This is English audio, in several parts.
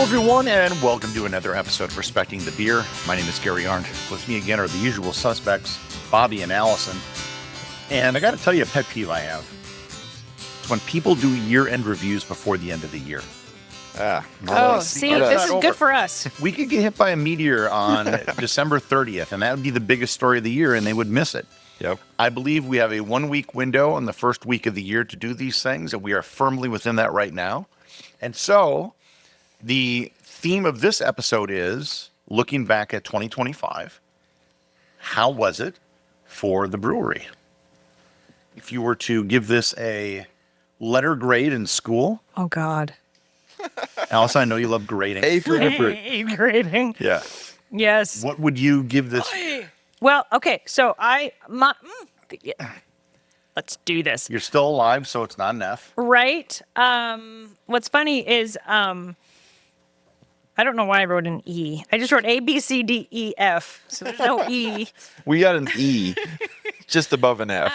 Hello, everyone, and welcome to another episode of Respecting the Beer. My name is Gary Arndt. With me again are the usual suspects, Bobby and Allison. And I got to tell you a pet peeve I have. It's when people do year-end reviews before the end of the year. See, this is good for us. We could get hit by a meteor on December 30th, and that would be the biggest story of the year, and they would miss it. Yep. I believe we have a 1-week window on the first week of the year to do these things, and we are firmly within that right now. And so the theme of this episode is looking back at 2025. How was it for the brewery? If you were to give this a letter grade in school. Oh, God. Allison, I know you love grading. A for effort. Grading. Yeah. Yes. What would you give this? Well, okay, so let's do this. You're still alive, so it's not an F. Right? What's funny is, I don't know why I wrote an E. I just wrote A, B, C, D, E, F. So there's no E. We got an E, just above an F.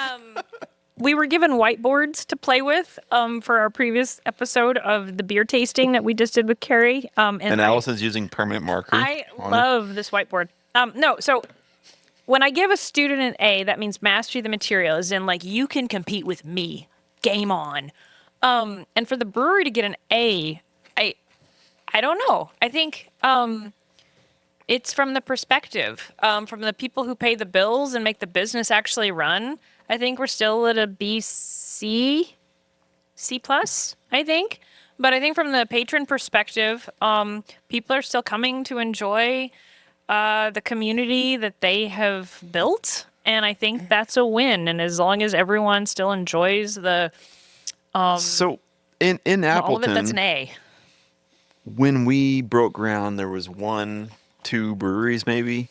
We were given whiteboards to play with for our previous episode of the beer tasting that we just did with Carrie. And Allison's using permanent marker. I love this whiteboard. So when I give a student an A, that means mastery of the material, as in, like, you can compete with me. Game on. And for the brewery to get an A, I don't know. I think it's from the perspective, from the people who pay the bills and make the business actually run. I think we're still at a B, C plus, I think. But I think from the patron perspective, people are still coming to enjoy the community that they have built. And I think that's a win. And as long as everyone still enjoys the... so in Appleton, all of it, that's an A. When we broke ground, there was 2 breweries maybe.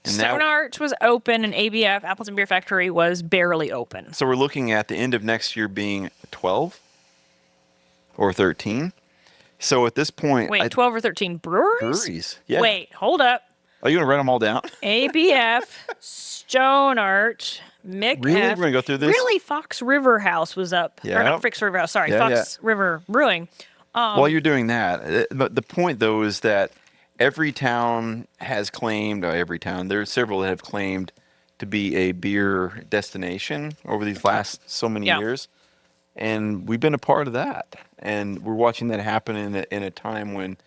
And Stone Arch was open, and ABF, Appleton Beer Factory, was barely open. So we're looking at the end of next year being 12 or 13. So at this point... Wait, 12 or 13 breweries? Breweries, yeah. Wait, hold up. Are you going to write them all down? ABF, Stone Arch, McF. Really? We're going to go through this? Really, Fox River House was up. Yeah. Or not Fox River House, sorry. Yeah, Fox River Brewing. While you're doing that, but the point, though, is that every town has claimed, there's several that have claimed to be a beer destination over these last so many years. And we've been a part of that. And we're watching that happen in a time when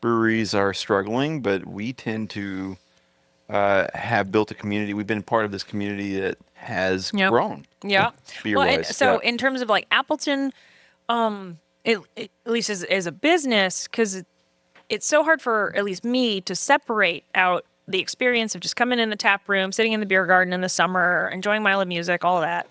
breweries are struggling, but we tend to have built a community. We've been part of this community that has grown. Yeah. Beer-wise. In terms of, like, Appleton, at least as a business, because it's so hard for at least me to separate out the experience of just coming in the tap room, sitting in the beer garden in the summer, enjoying Milo music, all of that,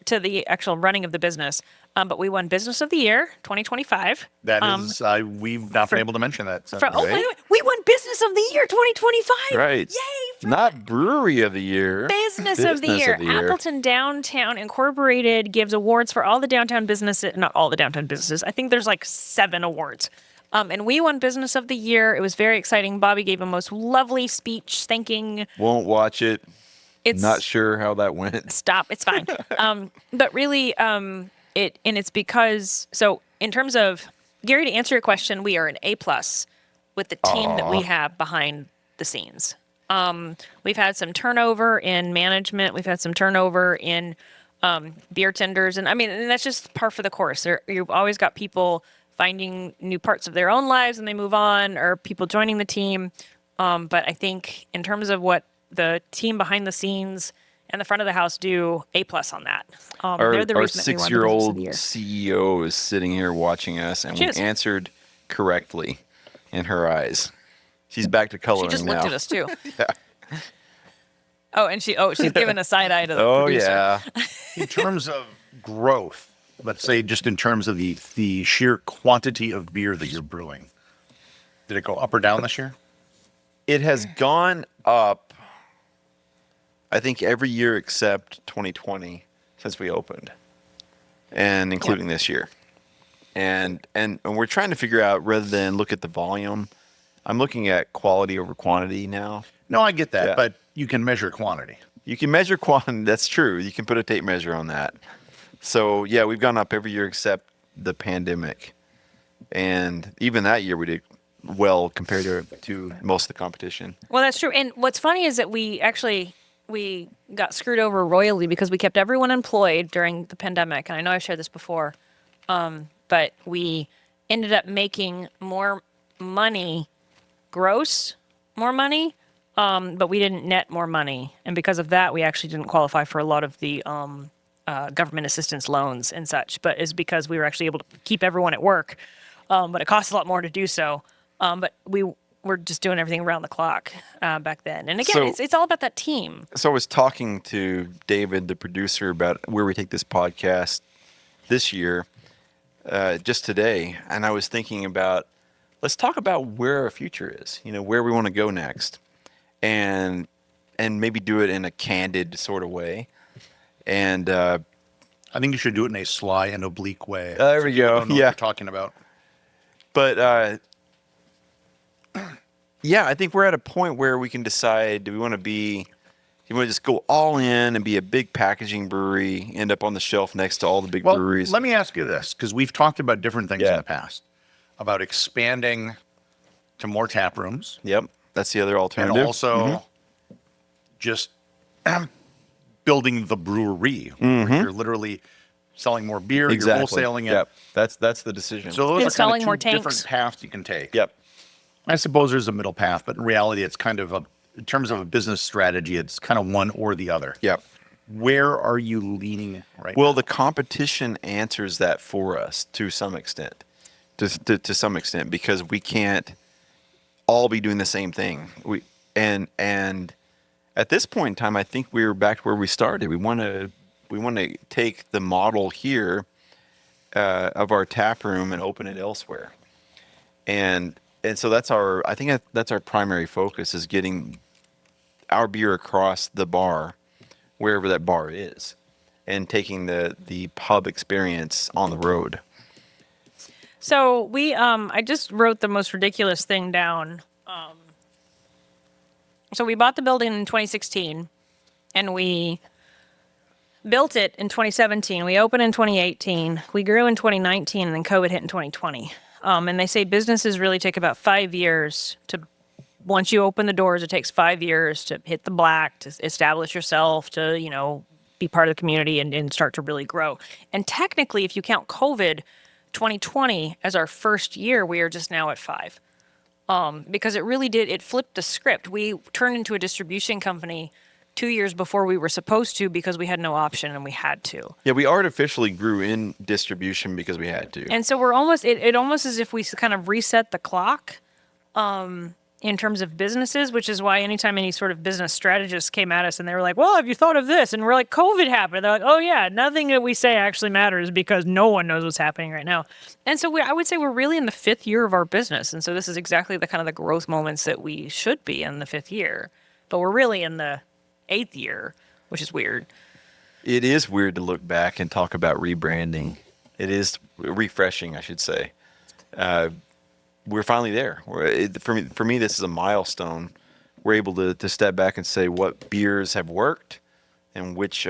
to the actual running of the business. But we won Business of the Year 2025. That is, we've not been able to mention that. So, by the way, we won Business of the Year 2025. Right. Yay! Not Brewery of the Year. Business of the Year. Appleton Downtown Incorporated gives awards for all the downtown businesses. Not all the downtown businesses. I think there's like 7 awards. And we won Business of the Year. It was very exciting. Bobby gave a most lovely speech thanking. Won't watch it. It's not sure how that went. Stop. It's fine. But really, it's because, so in terms of, Gary, to answer your question, we are an A+ with the team that we have behind the scenes. We've had some turnover in management. We've had some turnover in beer tenders. And that's just par for the course. You've always got people finding new parts of their own lives and they move on, or people joining the team. But I think in terms of what the team behind the scenes and the front of the house do, A+ on that. They're the our reason that we won the Business of 6-year-old the Year. CEO is sitting here watching us, and we answered correctly in her eyes. She's back to coloring now. She just looked at us too. Yeah. Oh, and she's giving a side eye to the producer. Yeah. in terms of growth, let's say just in terms of the sheer quantity of beer that you're brewing, did it go up or down this year? It has gone up, I think, every year except 2020 since we opened, and including this year. And we're trying to figure out, rather than look at the volume, I'm looking at quality over quantity now. No, I get that, but you can measure quantity. You can measure quantity. That's true. You can put a tape measure on that. So, yeah, we've gone up every year except the pandemic. And even that year we did well compared to most of the competition. Well, that's true. And what's funny is that we got screwed over royally because we kept everyone employed during the pandemic. And I know I've shared this before, but we ended up making more money, more money, but we didn't net more money. And because of that, we actually didn't qualify for a lot of the government assistance loans and such. But it's because we were actually able to keep everyone at work, but it costs a lot more to do so. But we were just doing everything around the clock back then. And again, So- it's all about that team. So I was talking to David, the producer, about where we take this podcast this year, just today, and I was thinking about, let's talk about where our future is. Where we want to go next, and maybe do it in a candid sort of way. And I think you should do it in a sly and oblique way. there we go. I don't know what Yeah. you're talking about. But yeah, I think we're at a point where we can decide: do we want to just go all in and be a big packaging brewery, end up on the shelf next to all the big Well, breweries? let me ask you this, because we've talked about different things in Yeah. the past, about expanding to more tap rooms, Yep, that's the other and alternative. also just building the brewery, where you're literally selling more beer, Exactly. you're wholesaling it. Yep, that's the decision. So those Installing are more kind of two tanks. different paths you can take. yep. I suppose there's a middle path, but in reality, it's kind of in terms of a business strategy, it's kind of one or the other. Yep. Where are you leaning right Well, now? the competition answers that for us to some extent, to some extent, because we can't all be doing the same thing. And at this point in time, I think we're back to where we started. We want to take the model here of our tap room and open it elsewhere. And so that's I think that's our primary focus, is getting our beer across the bar, wherever that bar is, and taking the pub experience on the road. So I just wrote the most ridiculous thing down. So we bought the building in 2016, and we built it in 2017. We opened in 2018. We grew in 2019, and then COVID hit in 2020. And they say businesses really take about 5 years to, once you open the doors, it takes 5 years to hit the black, to establish yourself, to, be part of the community and start to really grow. And technically, if you count COVID 2020 as our first year, we are just now at 5. Because it flipped the script. We turned into a distribution company 2 years before we were supposed to, because we had no option and we had to. Yeah, we artificially grew in distribution because we had to. And so we're almost, it almost as if we kind of reset the clock in terms of businesses, which is why anytime any sort of business strategist came at us and they were like, well, have you thought of this? And we're like, COVID happened. They're like, oh yeah, nothing that we say actually matters because no one knows what's happening right now. And so I would say we're really in the 5th year of our business. And so this is exactly the kind of the growth moments that we should be in the 5th year. But we're really in the 8th year, which is weird. It is weird to look back and talk about rebranding. It is refreshing, I should say. We're finally there. For me, this is a milestone. We're able to step back and say what beers have worked, and which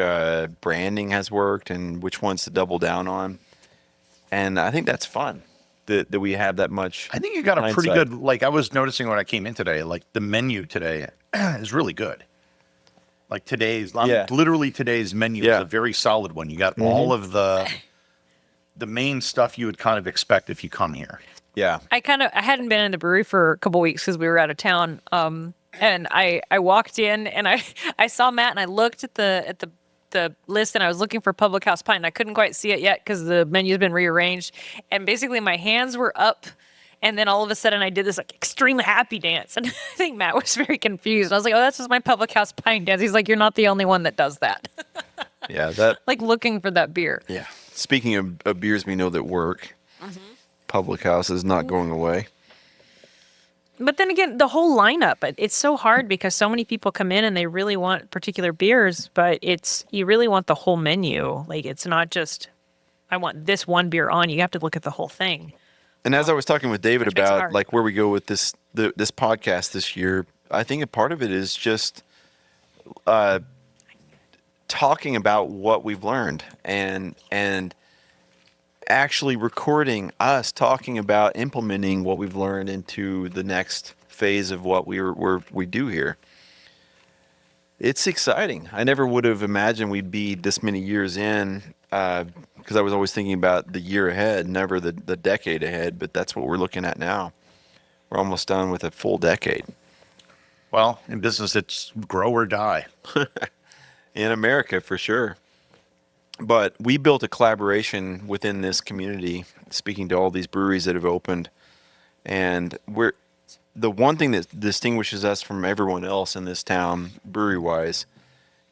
branding has worked, and which ones to double down on. And I think that's fun that we have that much. I think you got a pretty hindsight. good, like I was noticing when I came in today, like the menu today is really good. Like literally today's menu is Yeah. a very solid one. You got all of the main stuff you would kind of expect if you come here. Yeah. I hadn't been in the brewery for a couple weeks because we were out of town. And I walked in and I saw Matt and I looked at the list and I was looking for Public House Pint and I couldn't quite see it yet because the menu's been rearranged. And basically my hands were up. And then all of a sudden I did this like extreme happy dance. And I think Matt was very confused. I was like, oh, that's just my Public House Pint dance. He's like, you're not the only one that does that. Yeah. That. Like looking for that beer. Yeah. Speaking of beers we know that work, Public House is not going away. But then again, the whole lineup, it's so hard because so many people come in and they really want particular beers, but you really want the whole menu. Like it's not just, I want this one beer on. You have to look at the whole thing. And as I was talking with David Which makes it about hard. like where we go with this podcast this year, I think a part of it is just talking about what we've learned and actually recording us talking about implementing what we've learned into the next phase of what we do here. It's exciting. I never would have imagined we'd be this many years in, because I was always thinking about the year ahead, never the decade ahead, but that's what we're looking at now. We're almost done with a full decade. Well, in business, it's grow or die. In America, for sure. But we built a collaboration within this community, speaking to all these breweries that have opened. And the one thing that distinguishes us from everyone else in this town, brewery-wise,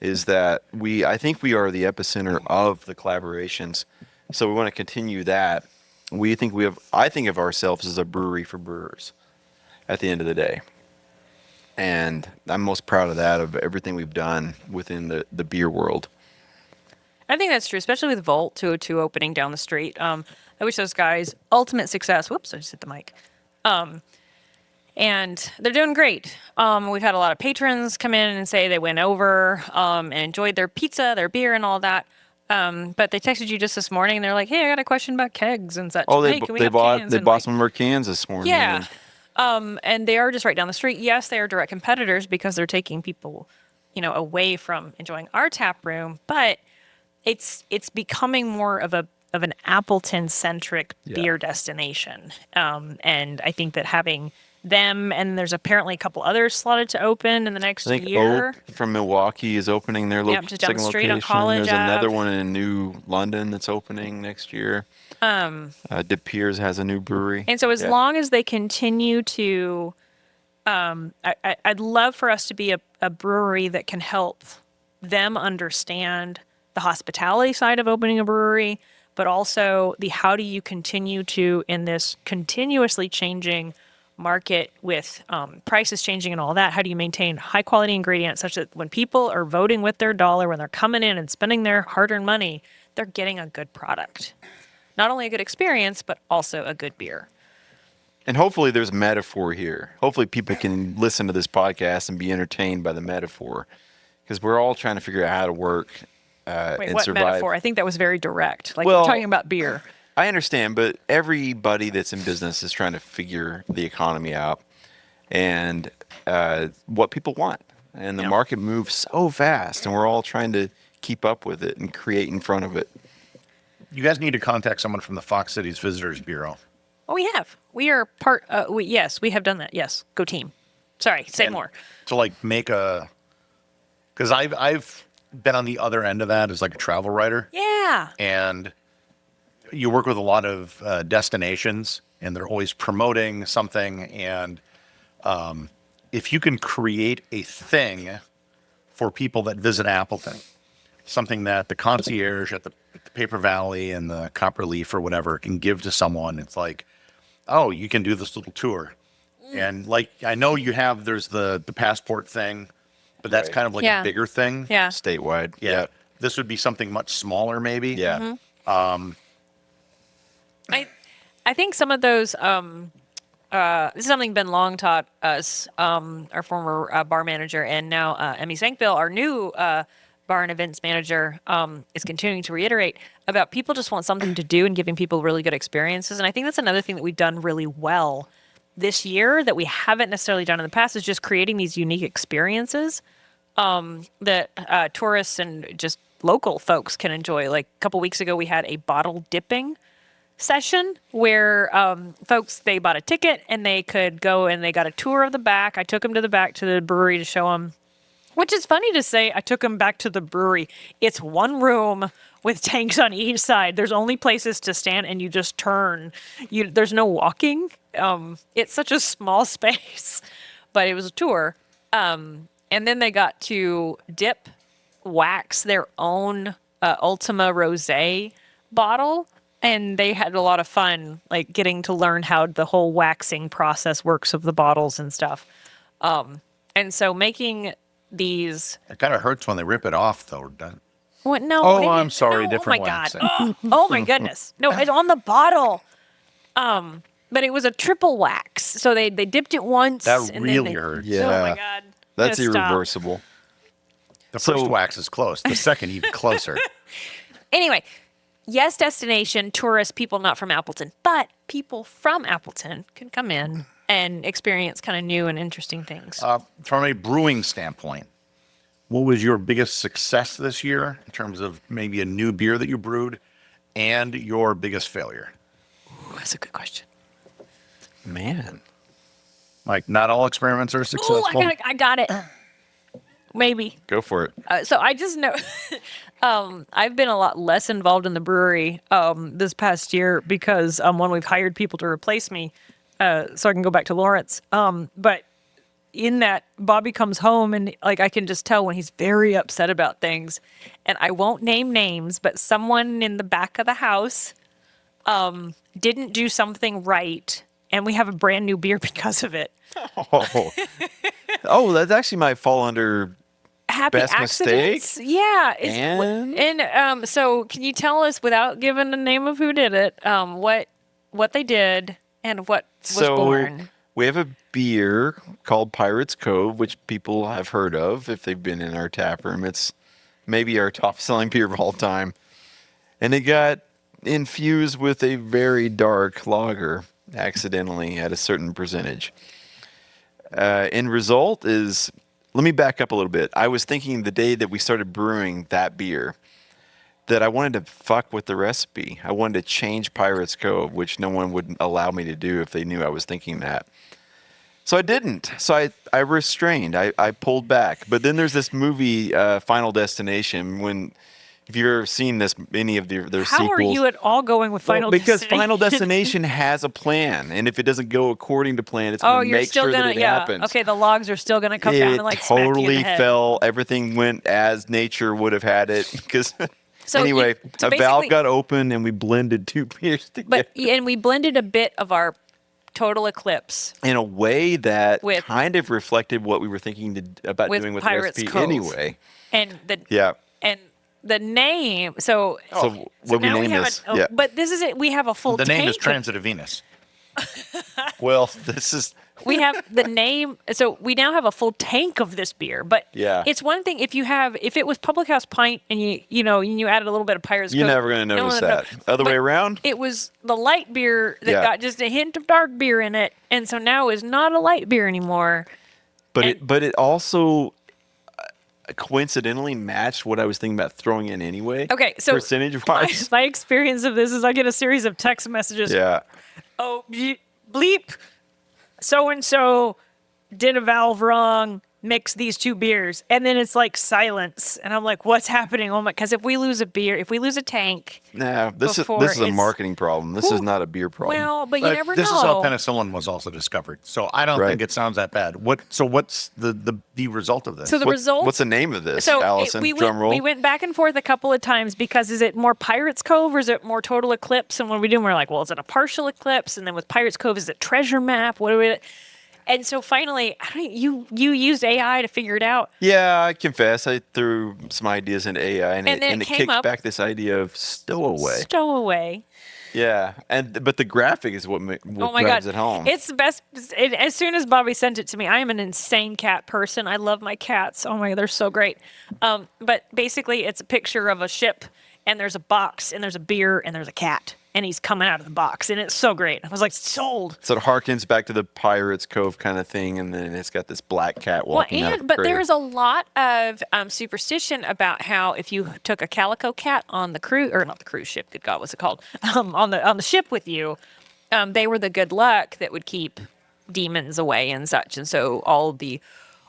is that I think we are the epicenter of the collaborations. So we want to continue that. I think of ourselves as a brewery for brewers at the end of the day. And I'm most proud of that, of everything we've done within the beer world. I think that's true, especially with Volt 202 opening down the street. I wish those guys ultimate success. Whoops, I just hit the mic. And they're doing great. We've had a lot of patrons come in and say they went over and enjoyed their pizza, their beer, and all that. But they texted you just this morning, and they're like, "Hey, I got a question about kegs and such." Oh, hey, can we have cans? They And, bought like, some of our cans this morning. yeah. And they are just right down the street. Yes, they are direct competitors because they're taking people, away from enjoying our tap room. But it's becoming more of an Appleton centric beer destination. And I think that having them, and there's apparently a couple others slotted to open in the next I think year. Oak from Milwaukee is opening their Just down the second street on location. College There's another Ave. one in New London that's opening next year. De Peers has a new brewery. And so as long as they continue to, I'd love for us to be a brewery that can help them understand the hospitality side of opening a brewery, but also the how do you continue to, in this continuously changing market with prices changing and all that, how do you maintain high quality ingredients such that when people are voting with their dollar, when they're coming in and spending their hard-earned money, they're getting a good product. Not only a good experience, but also a good beer. And hopefully there's metaphor here. Hopefully people can listen to this podcast and be entertained by the metaphor, because we're all trying to figure out how to work Wait, and what survive. metaphor? I think that was very direct. Like, Well, we're talking about beer. I understand, but everybody that's in business is trying to figure the economy out and what people want. And the market moves so fast, and we're all trying to keep up with it and create in front of it. You guys need to contact someone from the Fox Cities Visitors Bureau. Oh, we have. We are part. Yes, we have done that. Yes, go team. Sorry, say more. To make because I've been on the other end of that as like a travel writer. Yeah. And you work with a lot of destinations, and they're always promoting something. And if you can create a thing for people that visit Appleton, something that the concierge at the Paper Valley and the Copperleaf or whatever can give to someone, it's like, oh, you can do this little tour. And I know there's the passport thing, but that's Right. kind of like a bigger thing. Yeah. Statewide. Yeah. This would be something much smaller, maybe. Yeah. I think some of those. This is something Ben Long taught us, our former bar manager, and now Emmy Sankville, our new bar and events manager, is continuing to reiterate about people just want something to do and giving people really good experiences. And I think that's another thing that we've done really well this year that we haven't necessarily done in the past, is just creating these unique experiences that tourists and just local folks can enjoy. Like a couple weeks ago, we had a bottle dipping session where folks, they bought a ticket and they could go and they got a tour of the back. I took them to the back to the brewery to show them, which is funny to say. I took them back to the brewery. It's one room with tanks on each side. There's only places to stand and you just turn. There's no walking. It's such a small space, but it was a tour. And then they got to wax their own Ultima Rosé bottle. And they had a lot of fun, like getting to learn how the whole waxing process works of the bottles and stuff. And so making these. It kind of hurts when they rip it off, though. What? No. Oh, I'm sorry, no, different Oh my waxing. god. Oh my goodness. No, it's on the bottle. But it was a triple wax, so they dipped it once. That and really then hurts. Yeah. Oh my god. That's Gonna stop. irreversible. The first wax is close. The second, even closer. Anyway, yes, destination, tourists, people not from Appleton, but people from Appleton can come in and experience kind of new and interesting things. From a brewing standpoint, what was your biggest success this year in terms of maybe a new beer that you brewed and your biggest failure? Ooh, that's a good question. Man. Like, not all experiments are successful. Oh, I got it. Maybe. Go for it. So I just know I've been a lot less involved in the brewery this past year because when we've hired people to replace me, so I can go back to Lawrence. But in that, Bobby comes home and like I can just tell when he's very upset about things. And I won't name names, but someone in the back of the house didn't do something right. And we have a brand new beer because of it. Oh, that actually might fall under Happy best accidents. mistake. Yeah. And So can you tell us, without giving the name of who did it, what they did and what was born? We have a beer called Pirates Cove, which people have heard of if they've been in our tap room. It's maybe our top selling beer of all time. And it got infused with a very dark lager accidentally at a certain percentage. End result is, let me back up a little bit. I was thinking the day that we started brewing that beer that I wanted to fuck with the recipe. I wanted to change Pirates Cove, which no one would allow me to do if they knew I was thinking that. So I didn't. So I restrained. I pulled back. But then there's this movie, Final Destination, when, if you've ever seen this, any of their How sequels. are you at all going with Final Because Destination? Final Destination has a plan, and if it doesn't go according to plan, it's Oh, going to you're make still sure gonna, that it yeah. happens. Okay, the logs are still gonna come down It and like smack you in totally the head. fell. Everything went as nature would have had it. Because So anyway, so a valve basically- got open, and we blended two beers together and we blended a bit of our Total Eclipse in a way that with- kind of reflected what we were thinking about with doing with Pirates the recipe Cove. anyway. and the Yeah. and the name. So what we now name have this? a, Yeah. but this is it. We have a full. The name is tank of- Transit of Venus. Well, this is We have the name, so we now have a full tank of this beer. But Yeah. it's one thing if it was Public House Pint and you added a little bit of Pirates You're Cove, never going to no one notice would know. that. Other way But around? It was the light beer that Yeah. got just a hint of dark beer in it, and so now it's not a light beer anymore. But and- it also coincidentally matched what I was thinking about throwing in anyway. Okay, so percentage wise. my experience of this is I get a series of text messages. Yeah. Oh, bleep, so and so did a valve wrong, mix these two beers, and then it's like silence, and I'm like, what's happening? Oh my! Because if we lose a beer, if we lose a tank, No, this Before is a it's- marketing problem. This is not a beer problem. well, but you But never this know. is how penicillin was also discovered. So I don't Right. think it sounds that bad. What's the result of this? So the result. What's the name of this, So Allison? we Drum roll. went back and forth a couple of times because is it more Pirates Cove or is it more Total Eclipse? And when we do, we're like, well, is it a partial eclipse? And then with Pirates Cove, is it Treasure Map? What do we? And so finally, you used AI to figure it out. Yeah, I confess. I threw some ideas into AI, and And then it it came kicked up- back this idea of stowaway. Stowaway. Yeah, but the graphic is what Oh my drives god, it home. it's the best. As soon as Bobby sent it to me, I am an insane cat person. I love my cats. Oh my god, they're so great. But basically, it's a picture of a ship, and there's a box, and there's a beer, and there's a cat, and he's coming out of the box, and it's so great. I was like, sold. So it harkens back to the Pirates Cove kind of thing, and then it's got this black cat walking out. Of But the there's a lot of superstition about how if you took a calico cat on the cruise, or not the cruise ship, good God, what's it called? On the ship with you, they were the good luck that would keep demons away and such. And so all the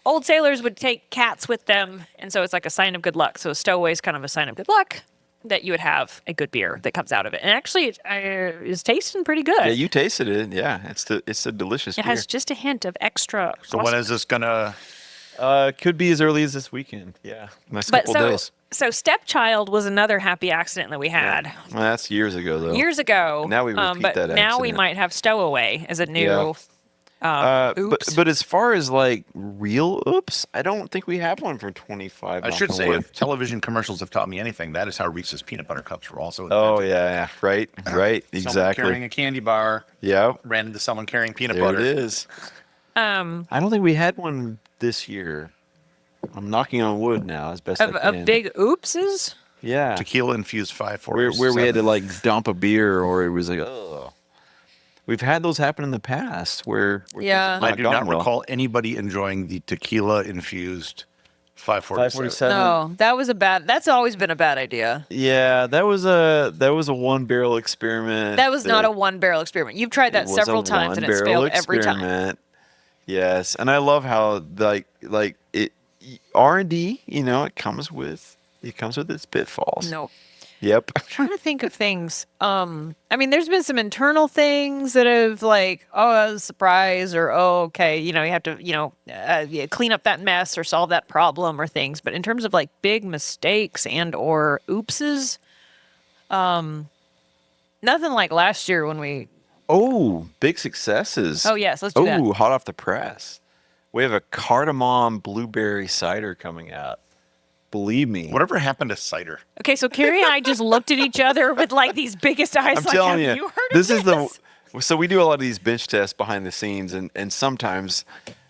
old sailors would take cats with them, and so it's like a sign of good luck. So a stowaway is kind of a sign of good luck that you would have a good beer that comes out of it. And actually, it's tasting pretty good. Yeah, you tasted it. Yeah, it's a delicious It beer. has just a hint of extra. So when is this gonna? Could be as early as this weekend. Yeah, next But couple so, days. so Stepchild was another happy accident that we had Well, that's years ago, though. years ago. Now we repeat but that now we accident. might have Stowaway as a new. Yeah. Oops. But as far as like real oops, I don't think we have one for 25. I knock should on say, wood. if television commercials have taught me anything, that is how Reese's peanut butter cups were also. Oh invented. yeah, right, Someone exactly. carrying a candy bar Yeah, ran into someone carrying peanut there butter. it is. I don't think we had one this year. I'm knocking on wood now as best I of can. big oopses. Yeah. Tequila infused 547. Where we had to like dump a beer, or it was like, oh. We've had those happen in the past where Yeah. I do not recall anybody enjoying the tequila infused 547. No, that's always been a bad idea. Yeah, that was a one barrel experiment. That was not a one barrel experiment. You've tried that It was several a times and it's one-barrel failed every time. experiment. Yes, and I love how like it R&D, it comes with its pitfalls. No. Yep. Trying to think of things. I mean, there's been some internal things that have like, oh, that was a surprise, or oh, okay, you have to, yeah, clean up that mess or solve that problem or things. But in terms of like big mistakes and or oopses, nothing like last year when we. Oh, big successes. Oh yes, let's do that. Oh, hot off the press. We have a cardamom blueberry cider coming out. Believe me. Whatever happened to cider? Okay, so Carrie and I just looked at each other with like these biggest eyes. I'm like, telling have you, heard of this is so we do a lot of these bench tests behind the scenes, and sometimes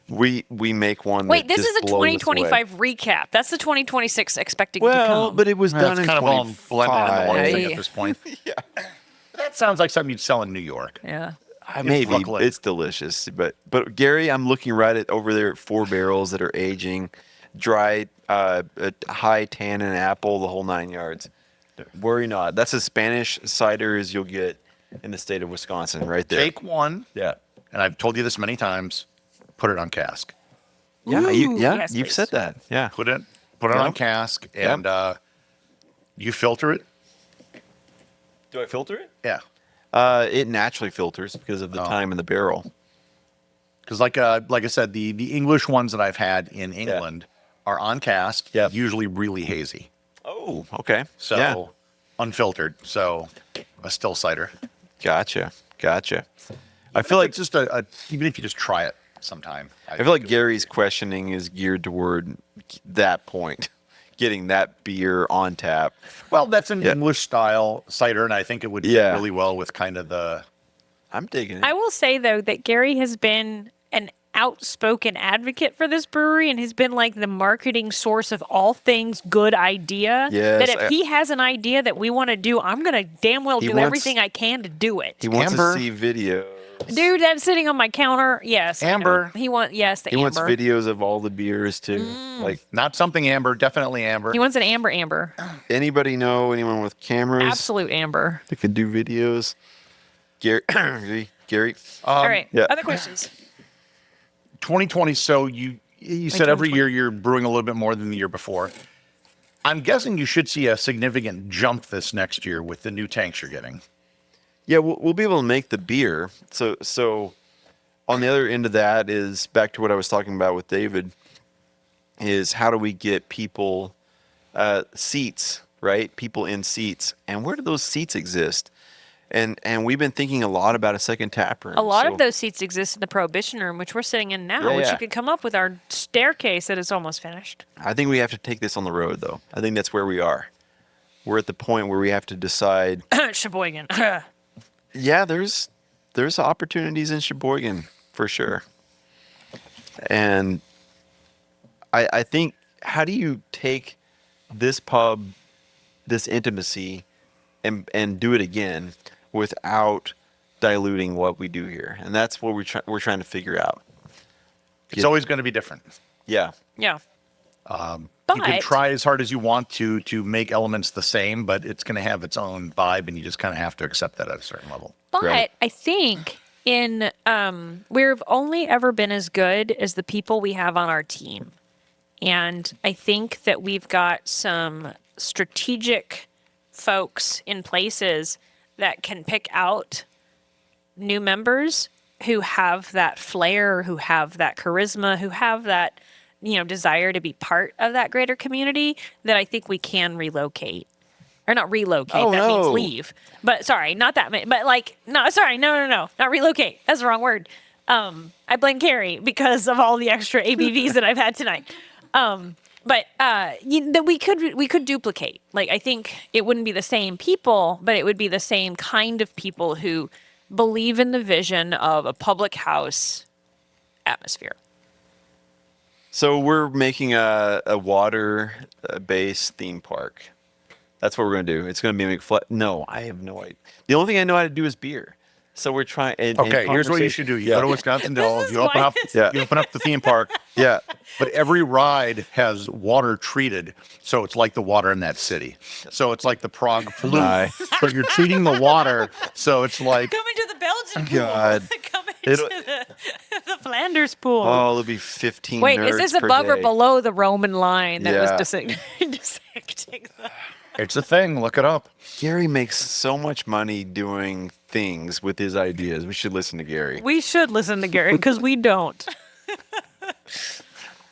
we make one. Wait, that this just is a blows us 2025 away. recap. That's the 2026 expecting to Well, come. but it was done It's in kind of all blended into one 25. thing Yeah. at this point. That sounds like something you'd sell in New York. Yeah. Maybe Brooklyn. it's delicious, but Gary, I'm looking right at over there at 4 barrels that are aging, dried, high tannin apple, the whole 9 yards. Worry not. That's as Spanish cider as you'll get in the state of Wisconsin, right there. Take one, Yeah. and I've told you this many times, put it on cask. Yeah, Ooh, yes, you've please. said that. Yeah. Put it on cask, and you filter it. Do I filter it? Yeah. It naturally filters because of the time in the barrel. Because like I said, the English ones that I've had in England are on cask, usually really hazy. Oh, okay. So unfiltered. So a still cider. Gotcha. I feel like it's just even if you just try it sometime. I feel like Gary's questioning is geared toward that point, getting that beer on tap. Well, that's an English style cider, and I think it would fit really well with kind of the. I'm digging it. I will say though that Gary has been an outspoken advocate for this brewery and has been like the marketing source of all things good idea. Yes, That if he has an idea that we want to do, I'm gonna damn well do everything I can to do it. He wants Amber. to see video. Dude, that's sitting on my counter. Yes, I know. Amber. He wants the He amber. wants videos of all the beers too. Like, Not something amber, definitely amber. He wants an amber. anybody know anyone with cameras Absolute amber. that could do videos? Gary. Gary. All right. yeah. Other questions? 2020. So you said every year you're brewing a little bit more than the year before. I'm guessing you should see a significant jump this next year with the new tanks you're getting. Yeah, we'll be able to make the beer. So on the other end of that is back to what I was talking about with David, is how do we get people seats, right? People in seats. And where do those seats exist? And we've been thinking a lot about a second tap room. A lot of those seats exist in the Prohibition Room, which we're sitting in now, which you could come up with our staircase that is almost finished. I think we have to take this on the road, though. I think that's where we are. We're at the point where we have to decide. Sheboygan. Yeah, there's opportunities in Sheboygan for sure. And I think, how do you take this pub, this intimacy, and do it again without diluting what we do here? And that's what we're trying to figure out. It's always going to be different. Yeah. Yeah. You can try as hard as you want to make elements the same, but it's going to have its own vibe, and you just kind of have to accept that at a certain level. But Right. I think we've only ever been as good as the people we have on our team. And I think that we've got some strategic folks in places that can pick out new members who have that flair, who have that charisma, who have that, desire to be part of that greater community, that I think we can relocate. Or not relocate, Oh, that means no. leave. But sorry, not that many. But no, not relocate. That's the wrong word. I blame Carrie because of all the extra ABVs that I've had tonight. But we could duplicate. Like, I think it wouldn't be the same people, but it would be the same kind of people who believe in the vision of a public house atmosphere. So we're making a water-based theme park. That's what we're going to do. It's going to be No, I have no idea. The only thing I know how to do is beer. So we're trying. Okay, here's what you should do. You go to Wisconsin Dells, you open up, you open up the theme park. Yeah. But every ride has water treated, so it's like the water in that city. So it's like the Prague Flute. So you're treating the water, so it's like Coming to the Belgian pool. God. Coming to the Flanders pool. Oh, there'll be 15 Wait, nerds is this per above or day. below the Roman line that was Yeah. dissecting the... it's a thing. Look it up. Gary makes so much money doing things with his ideas. We should listen to Gary. We should listen to Gary because we don't.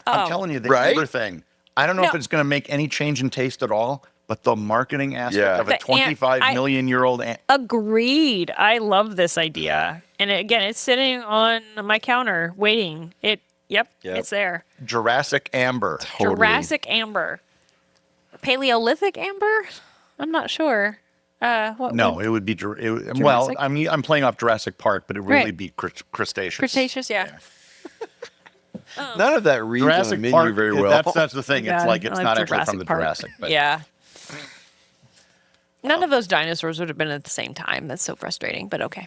I'm telling you, the Right? other thing. I don't know if No. it's going to make any change in taste at all, but the marketing aspect Yeah. of a The ant- 25 I- million year old ant. Agreed. I love this idea. And again, it's sitting on my counter waiting. Yep. It's there. Jurassic Amber. Totally. Jurassic amber. Paleolithic amber? I'm not sure. What No, would- it would be well. Jurassic? I mean, I'm playing off Jurassic Park, but it would really Right. be crustaceous. Cretaceous, yeah. None of that reads on the Jurassic menu Park. very well. That's the thing. Yeah, It's like I it's like not actually Jurassic from the Park. Jurassic. But Yeah. None of those dinosaurs would have been at the same time. That's so frustrating, but okay.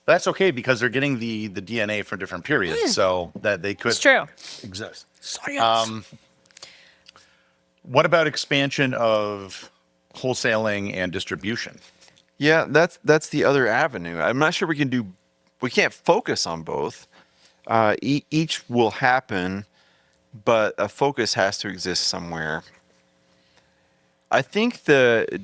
that's okay because they're getting the DNA from different periods, so that they could It's true. exist. Science. What about expansion of wholesaling and distribution? Yeah, that's the other avenue. I'm not sure we can't focus on both. Each will happen, but a focus has to exist somewhere. I think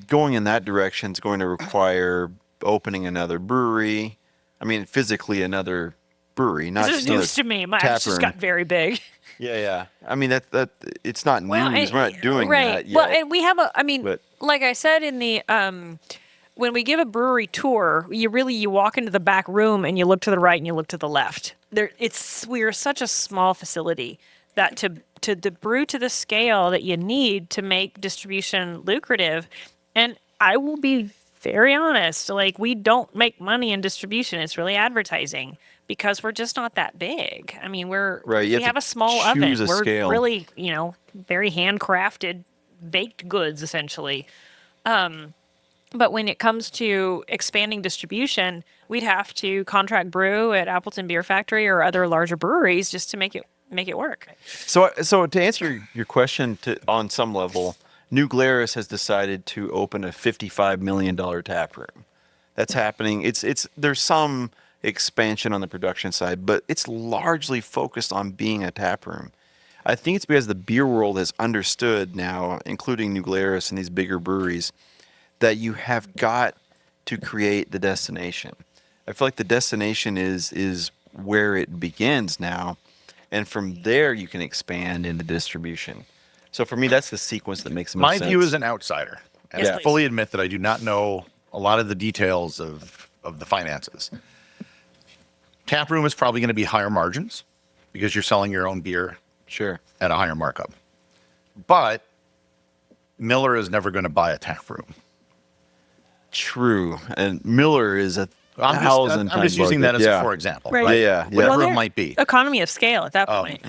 going in that direction is going to require opening another brewery. I mean, physically another brewery, not This just is another news to me. My tap eyes just room. got very big. Yeah. I mean, that it's not news. We're not doing right. that yet. Well, and we have But- like I said in the when we give a brewery tour, you walk into the back room and you look to the right and you look to the left. We're such a small facility that to brew to the scale that you need to make distribution lucrative. And I will be very honest, like we don't make money in distribution. It's really advertising because we're just not that big. I mean, Right, you we have have to a small oven. choose a We're scale. really, very handcrafted baked goods essentially. But when it comes to expanding distribution, we'd have to contract brew at Appleton Beer Factory or other larger breweries just to make it work. So to answer your question on some level, New Glarus has decided to open a $55 million tap room. That's happening. There's some expansion on the production side, but it's largely focused on being a tap room. I think it's because the beer world has understood now, including New Glarus and these bigger breweries, that you have got to create the destination. I feel like the destination is where it begins now, and from there you can expand into distribution. So for me, that's the sequence that makes the most My sense. view as an outsider, and Yes, I please. fully admit that I do not know a lot of the details of the finances. Taproom is probably going to be higher margins because you're selling your own beer Sure. at a higher markup. But Miller is never going to buy a tap room. True. And Miller is a I'm thousand just times using that larger. as Yeah. a for example. Right. Right? Yeah. Whatever Well, it might be. Economy of scale at that Oh, point.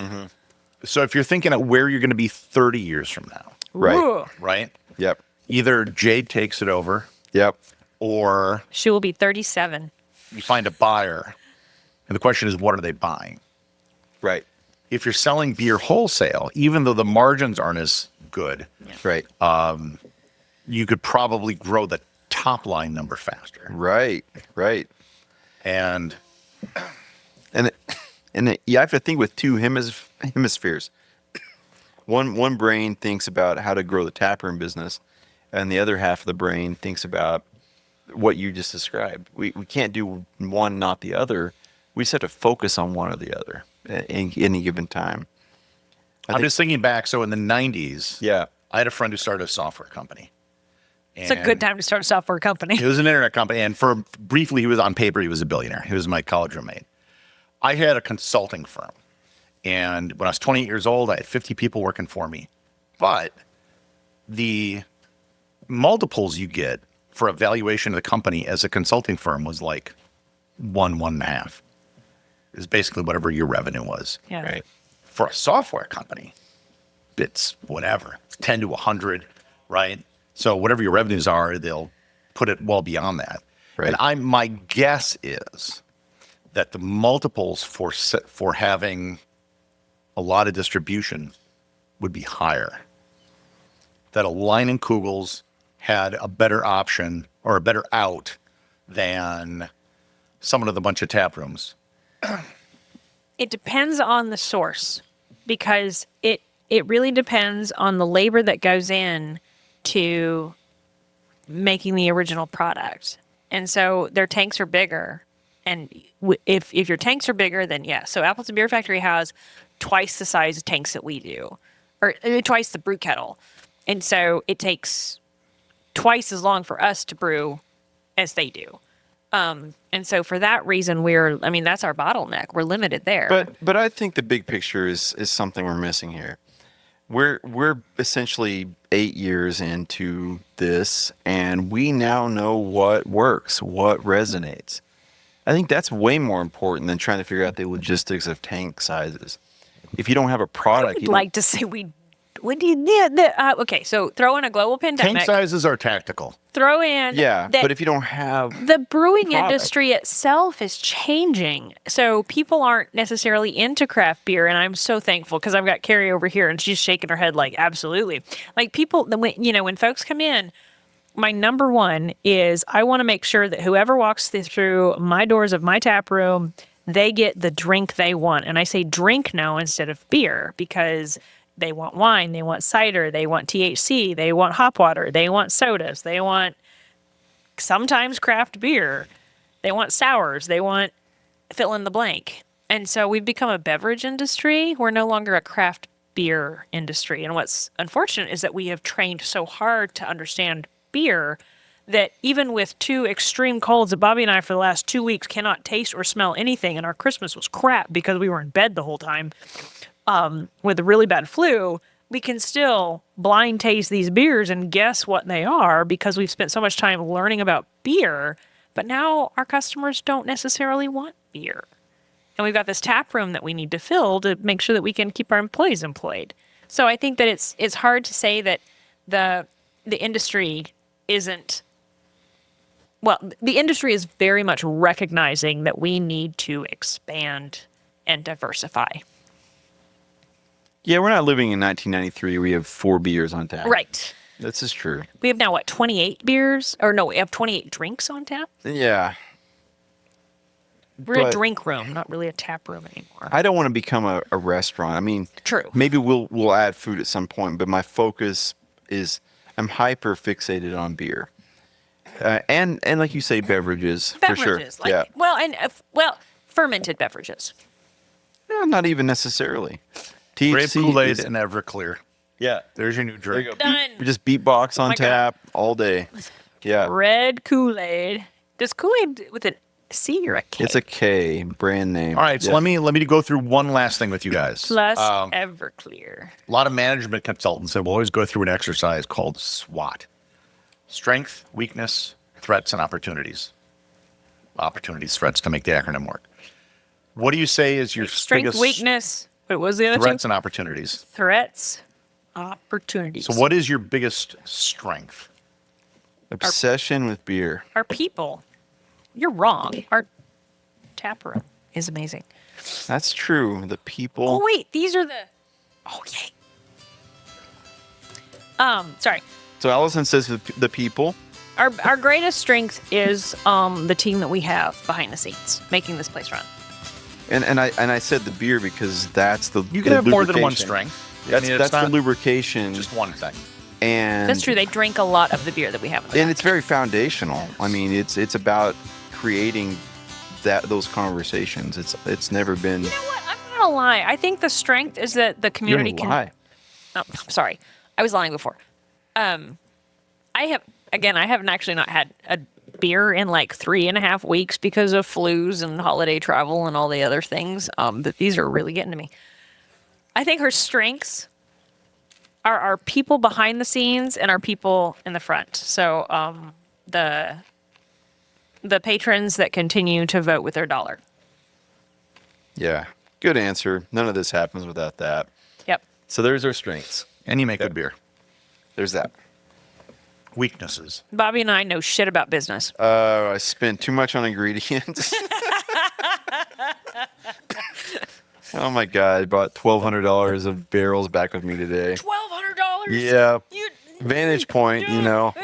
So if you're thinking of where you're going to be 30 years from now, Right. Ooh. right? Yep. Either Jade takes it over Yep. or She will be 37. you find a buyer. And the question is, what are they buying? Right. If you're selling beer wholesale, even though the margins aren't as good, Right. you could probably grow the top line number faster. Right. Right. And You have to think with two hemispheres. One brain thinks about how to grow the taproom business, and the other half of the brain thinks about what you just described. We can't do one, not the other. We just have to focus on one or the other at any given time. I'm just thinking back. So in the 90s, Yeah. I had a friend who started a software company. It's a good time to start a software company. It was an internet company. And briefly, he was on paper, he was a billionaire. He was my college roommate. I had a consulting firm. And when I was 28 years old, I had 50 people working for me. But the multiples you get for a valuation of the company as a consulting firm was like 1.5. It was basically whatever your revenue was. Yeah. Right. For a software company, it's whatever. It's 10 to 100, right? So whatever your revenues are, they'll put it well beyond that. Right. And my guess is that the multiples for having a lot of distribution would be higher. That a line and Kugels had a better option or a better out than someone with a bunch of tap rooms. It depends on the source because it really depends on the labor that goes in to making the original product. And so their tanks are bigger. And if your tanks are bigger, then yeah. So Appleton Beer Factory has twice the size of tanks that we do, or twice the brew kettle. And so it takes twice as long for us to brew as they do. And so for that reason, that's our bottleneck. We're limited there. But I think the big picture is something we're missing here. We're essentially 8 years into this, and we now know what works, what resonates. I think that's way more important than trying to figure out the logistics of tank sizes. If you don't have a product, I'd like to say okay, so throw in a global pandemic. Tank sizes are tactical. Throw in but if you don't have the brewing product. industry itself is changing. So people aren't necessarily into craft beer, and I'm so thankful because I've got Carrie over here and she's shaking her head like absolutely. Like people, when folks come in, my number one is I want to make sure that whoever walks through my doors of my tap room, they get the drink they want. And I say drink now instead of beer because they want wine, they want cider, they want THC, they want hop water, they want sodas, they want sometimes craft beer, they want sours, they want fill in the blank. And so we've become a beverage industry. We're no longer a craft beer industry. And what's unfortunate is that we have trained so hard to understand beer that even with two extreme colds that Bobby and I for the last 2 weeks cannot taste or smell anything, and our Christmas was crap because we were in bed the whole time, with a really bad flu, we can still blind taste these beers and guess what they are because we've spent so much time learning about beer. But now our customers don't necessarily want beer. And we've got this tap room that we need to fill to make sure that we can keep our employees employed. So I think that it's hard to say that the industry isn't, well, the industry is very much recognizing that we need to expand and diversify. Yeah, we're not living in 1993. We have 4 beers on tap. Right. This is true. We have now, 28 beers? Or no, we have 28 drinks on tap? Yeah. We're a But- drink room, not really a tap room anymore. I don't want to become a restaurant. I mean, True. Maybe we'll add food at some point, but my focus is I'm hyper fixated on beer, and like you say, beverages, for sure. Beverages. Yeah, Fermented beverages. no, not even necessarily. Grape THC Kool-Aid is- and Everclear. yeah. There's your new There you drink. go. Done. We just beatbox on my God. tap all day. Yeah, Red Kool-Aid. Does Kool-Aid with a C or a K? it's a K brand name. All right, so Yeah. let me go through one last thing with you guys. Plus Everclear. A lot of management consultants will always go through an exercise called SWOT: strength, weakness, threats, and opportunities. Opportunities, threats to make the acronym work. What do you say is your Strength, biggest weakness. Wait, what was the other threats two? and opportunities? Threats, opportunities. So what is your biggest strength? Obsession with beer. Our people. You're wrong. Our tap room is amazing. That's true. The people. Oh wait, these are the. Oh yay. Sorry. So Allison says the people. Our greatest strength is the team that we have behind the scenes making this place run. And I said the beer because that's the You can the have more than one lubrication. strength. That's, I mean, that's it's the not lubrication. just one thing. And That's true. They drink a lot of the beer that we have. In the And back. it's very foundational. I mean, it's about creating those conversations. It's never been. You know what? I'm not gonna lie. I think the strength is that the community You're can. lie. Oh, sorry, I was lying before. I haven't actually not had a beer in like 3.5 weeks because of flus and holiday travel and all the other things. But these are really getting to me. I think her strengths are our people behind the scenes and our people in the front. So the patrons that continue to vote with their dollar. Yeah. Good answer. None of this happens without that. Yep. So there's our strengths. And you make good beer. There's that. Weaknesses. Bobby and I know shit about business. I spent too much on ingredients. Oh my God! I bought $1,200 of barrels back with me today. $1,200. Yeah. Vantage point, you know.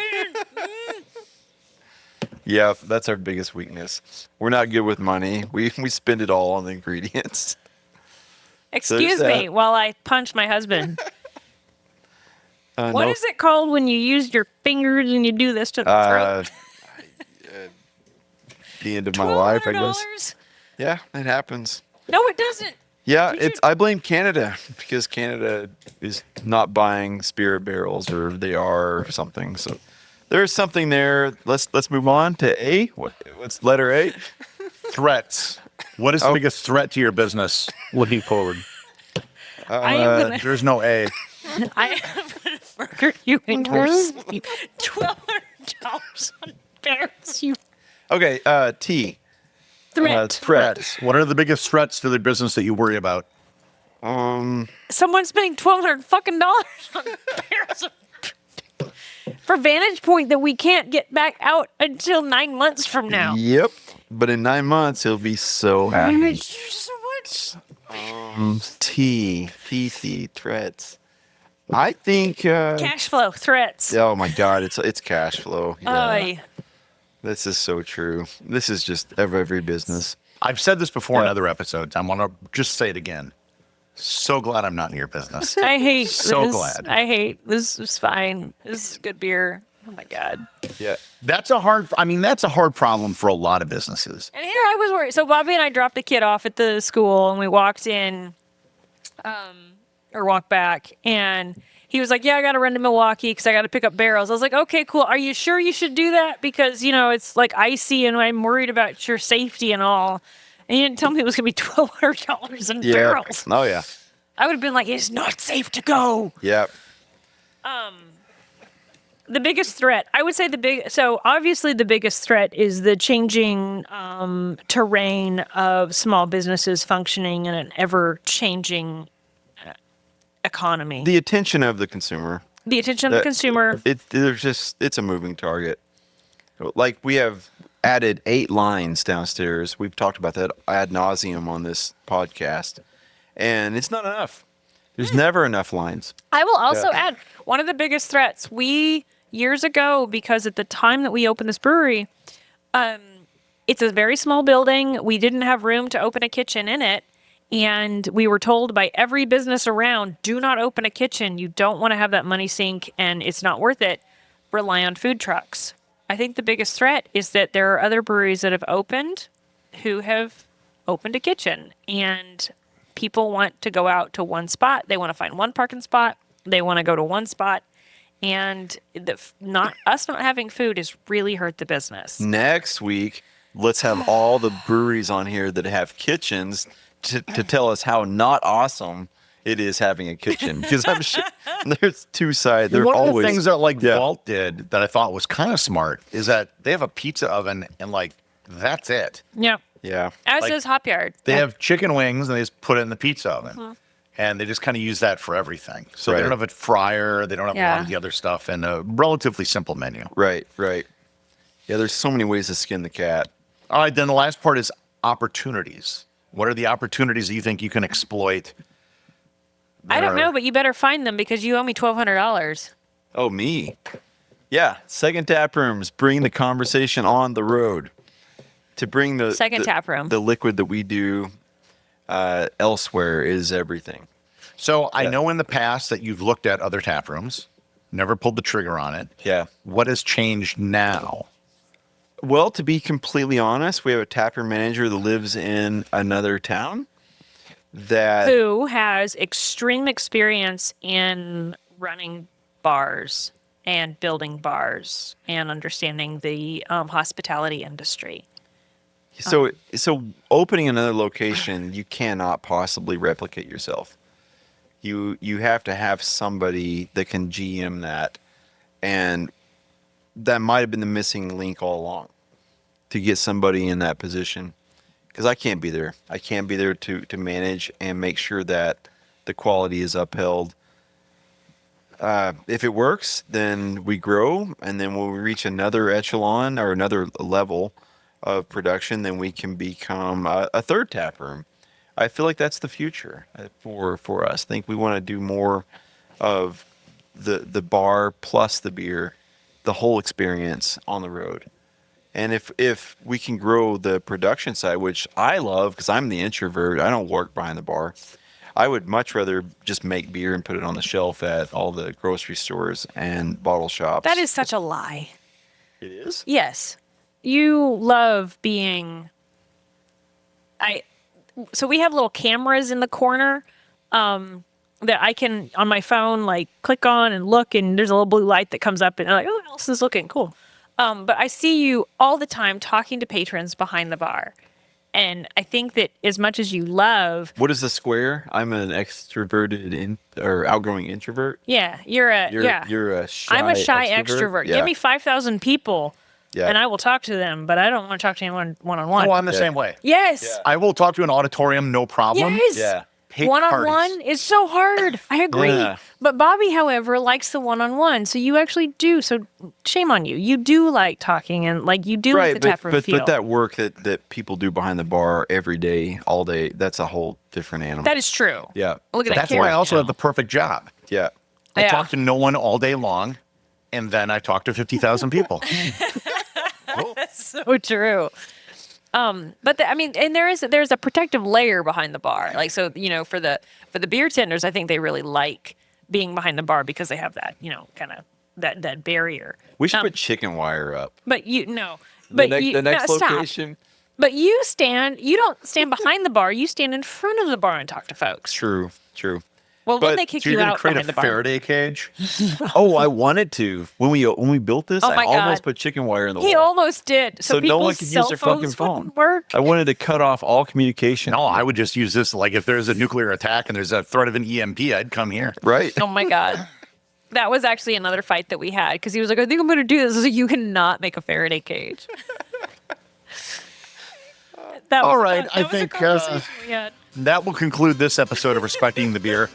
Yeah, that's our biggest weakness. We're not good with money. We spend it all on the ingredients. Excuse there's me that. while I punch my husband. What No, is it called when you use your fingers and you do this to the uh, throat? the end of my life, I guess. $1,200? Yeah, it happens. No, it doesn't. Yeah, Did you- I blame Canada because Canada is not buying spirit barrels, or they are, or something. So there's something there. Let's move on to A. What's letter A? Threats. What is the biggest threat to your business looking forward? I am gonna, There's no A. I am gonna murder you in your sleep. $1,200 on barrels, you Okay, T. threat. Threats. What are the biggest threats to the business that you worry about? Someone's spending $1,200 fucking dollars on barrels of for Vantage Point that we can't get back out until 9 months from now. Yep. But in 9 months, he'll be so happy. So much. T. Threats. I think. Cash flow threats. Oh my God! It's cash flow. Yeah. Aye. This is so true. This is just every business. I've said this before in Yeah. other episodes. I want to just say it again. So glad I'm not in your business. I hate So this. glad. I hate this. Is fine. This is good beer. Oh my God. Yeah. That's a hard problem for a lot of businesses. And here I was worried. So Bobby and I dropped the kid off at the school, and we walked in, or walked back, and he was like, "Yeah, I got to run to Milwaukee because I got to pick up barrels." I was like, "Okay, cool. Are you sure you should do that? Because it's like icy, and I'm worried about your safety and all." And he didn't tell me it was gonna be $1,200 in Yeah. barrels. Oh yeah. I would have been like, "It's not safe to go." Yeah. The biggest threat, I would say so obviously the biggest threat is the changing terrain of small businesses functioning in an ever-changing economy. The attention of the consumer. The attention of the That- consumer. It's a moving target. Like we have added 8 lines downstairs. We've talked about that ad nauseum on this podcast, and it's not enough. There's never enough lines. I will also Yeah. add one of the biggest threats years ago, because at the time that we opened this brewery, it's a very small building. We didn't have room to open a kitchen in it. And we were told by every business around, do not open a kitchen. You don't want to have that money sink and it's not worth it. Rely on food trucks. I think the biggest threat is that there are other breweries that have opened who have opened a kitchen, and people want to go out to one spot. They want to find one parking spot. They want to go to one spot. And not having food has really hurt the business. Next week, let's have all the breweries on here that have kitchens to tell us how not awesome it is having a kitchen. Because I'm sure there's two sides. They're One of always the things that Yeah. Vault did that I thought was kind of smart is that they have a pizza oven and that's it. Yeah. Yeah. As Like, does Hop Yard. They have chicken wings and they just put it in the pizza oven. And they just kind of use that for everything. So they Right. don't have a fryer. They don't have a lot Yeah. of the other stuff, and a relatively simple menu. Right. Yeah, there's so many ways to skin the cat. All right, then the last part is opportunities. What are the opportunities that you think you can exploit? I don't that are- know, but you better find them because you owe me $1,200. Oh, me. Yeah, Second Tap Rooms bring the conversation on the road. To bring the Second Tap Room. the liquid that we do elsewhere is everything. So I know in the past that you've looked at other tap rooms, never pulled the trigger on it. Yeah. What has changed now? Well, to be completely honest, we have a taproom manager that lives in another town. Who has extreme experience in running bars and building bars and understanding the hospitality industry. So opening another location, you cannot possibly replicate yourself. You have to have somebody that can GM that, and that might have been the missing link all along to get somebody in that position. Because I can't be there. I can't be there to manage and make sure that the quality is upheld. if it works, then we grow, and then when we reach another echelon or another level of production, then we can become a third tap room. I feel like that's the future for us. I think we want to do more of the bar plus the beer, the whole experience on the road. And if we can grow the production side, which I love because I'm the introvert, I don't work behind the bar. I would much rather just make beer and put it on the shelf at all the grocery stores and bottle shops. That is such a lie. It is? Yes. You love being so we have little cameras in the corner that I can on my phone like click on and look, and there's a little blue light that comes up and I'm like, oh, Allison's looking cool. But I see you all the time talking to patrons behind the bar. And I think that as much as you love, What is the square? I'm an extroverted or outgoing introvert. yeah, you're You're a shy I'm a shy extrovert. Yeah. Give me 5,000 people Yeah. and I will talk to them, but I don't want to talk to anyone one-on-one. Oh, I'm the Yeah. same way. Yes. I will talk to an auditorium, no problem. Yes. Yeah. Hate One-on-one parties. is so hard. I agree. Yeah. But Bobby, however, likes the one-on-one. So you actually do. So shame on you. You do like talking and like you do like the tap room feel. but that work that people do behind the bar every day, all day, that's a whole different animal. That is true. Yeah. Look at that. That's why I carrot also now. have the perfect job. Yeah. I Yeah. talk to no one all day long, and then I talk to 50,000 people. That's so true. But I mean, and there's a protective layer behind the bar. Like, so, for the beer tenders, I think they really like being behind the bar because they have that, kind of that barrier. We should put chicken wire up. But but the next stop. location. But you don't stand behind the bar. You stand in front of the bar and talk to folks. True. Well, But- then they kick So you're you going to out create behind a the bar. Faraday cage? Oh, I wanted to. When we built this, Oh I my almost God. put chicken wire in the He wall. almost did. So no one people's could use cell their fucking phones phone. wouldn't work. I wanted to cut off all communication. No, I would just use this. Like if there's a nuclear attack and there's a threat of an EMP, I'd come here. Right. Oh my God. That was actually another fight that we had because he was like, I think I'm going to do this. I was like, you cannot make a Faraday cage. All right, that I was a think, conversation we had. That will conclude this episode of Respecting the Beer.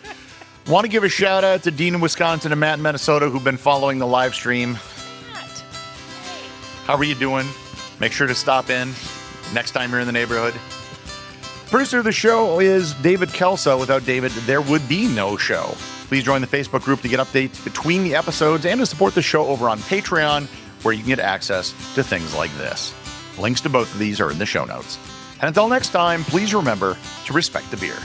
Want to give a shout out to Dean in Wisconsin and Matt in Minnesota who've been following the live stream. Matt, hey. How are you doing? Make sure to stop in next time you're in the neighborhood. Producer of the show is David Kelso. Without David, there would be no show. Please join the Facebook group to get updates between the episodes and to support the show over on Patreon, where you can get access to things like this. Links to both of these are in the show notes. And until next time, please remember to respect the beer.